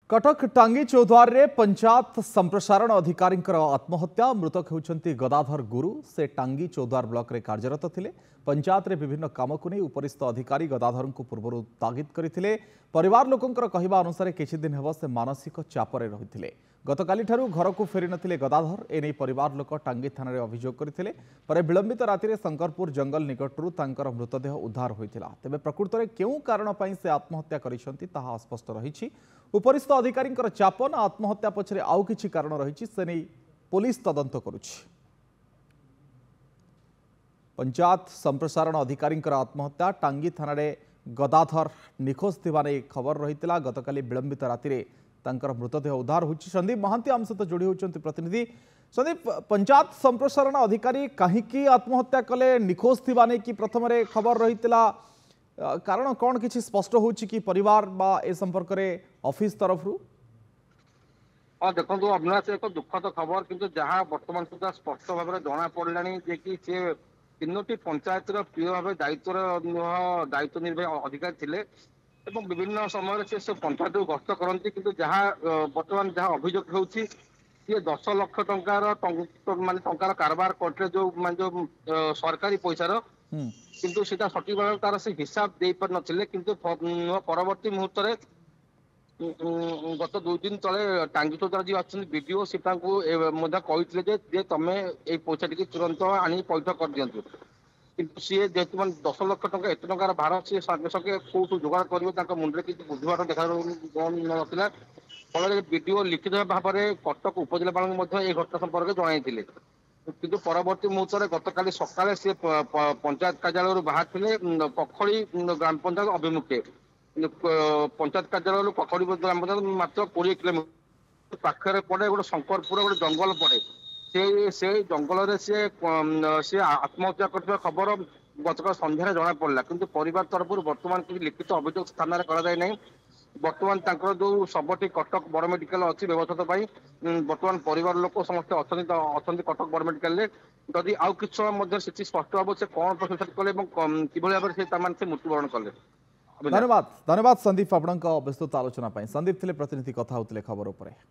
कटक टांगी चौद्वार रे पंचायत संप्रसारण अधिकारी आत्महत्या मृतक होती गदाधर गुरु से टांगी चौद्वार ब्लॉक रे कार्यरत थिले। पंचायत रे विभिन्न काम को नहीं उपरिस्थ अधिकारी गदाधर को पूर्व तागिद करते परिवार लोकंकर कहवा अनुसार किछि दिन हेब से मानसिक चापरे रहिथिले। गतकाली ठारू घर को फेरी नथिले गदाधर एने परिवार लोक टांगी थाना रे अभियोग करथिले। पर विलंबित राति शंकरपुर जंगल निकटरू तांकर मृतदेह उद्धार होइतिला। तेबे प्रकृत रे केउ कारण पई से आत्महत्या करिसंती ताहा अस्पष्ट रहिछि। उपरिस्थ अधिकारी चाप ना आत्महत्या पछरे आउ किछि कारण रहिछि से नै पुलिस तदंत करुछि। पंचायत संप्रसारण अधिकारी आत्महत्या टांगी थाना रे गदाधर निखोज थिबा नै खबर रहितिला। गतकाली विलंबित राति रे तांकर मृतदेह उद्धार होछि। संदीप महांती आम सहित जोड़ी होचंती प्रतिनिधि। संदीप, पंचायत संप्रसारण अधिकारी काहीकि आत्महत्या कले निखोज थिबा नै कि प्रथम रे खबर रहितिला कारण कौन किसी स्पष्ट हो कि परिवार बा ए संपर्क रे ऑफिस तरफ रु? हाँ देखो अविनाश एक दुखद खबर किंतु जहाँ वर्तमान सुधा स्पष्ट भाव में जना पड़ानी जे कि सी तीनोटी पंचायत प्रिय भाव दायित्व निर्वाही अधिकारी थिले एवं विभिन्न समय से पंचायत को गस्त करती किंतु जहाँ वर्तमान जहाँ अभियोग होती सी 10 लाख टंकार माने टंकार कारबार करते जो मान जो सरकारी पैसार किंतु सीटा सठिक भाव तार से हिसाब दे पार नथिले किंतु परवर्ती मुहूर्त रे गत 2 दिन तले टांगी चौधरी जी अच्छे वीडियो से कहते जे तमें ये पैसा टी तुरंत आनी पैठ कर दिंतु किंतु सी जेहतु मान 10 लाख टंका एत टंकार भार सी सागे सागे कौटू जोगाड़ कर मुंडे किसी बुझार देखा नाला फल वीडियो लिखित भाव में कटक उपजिलापाल घटना संपर्क जन किंतु परवर्ती मुहूर्त में गतकाली सकाले सी पंचायत कार्यालय बाहर पखड़ी ग्राम पंचायत अभिमुखे पंचायत कार्यालय पखड़ी ग्राम पंचायत मात्र 20 किलोमीटर पाखे पड़े गोटे शंकरपुर गोटे जंगल पड़े से जंगल सी आत्महत्या कर खबर गतकाल सन्धार जना पड़ा किंतु परिवार तरफ बर्तमान किसी लिखित अभियोग थाना कर बर्तमान जो शबटी कटक बड़ मेडिकल अच्छी व्यवस्था बर्तमान परिवार लोक समस्त अच्छा कटक बड़ मेडिकल जदि आउ कि समय स्पष्ट भाव से कौन प्रोसेस कले कि भाव से मृत्युवरण कले। धन्यवाद संदीप आपण विस्तृत आलोचना। संदीप थे प्रतिनिधि कथा होते खबर उपरे।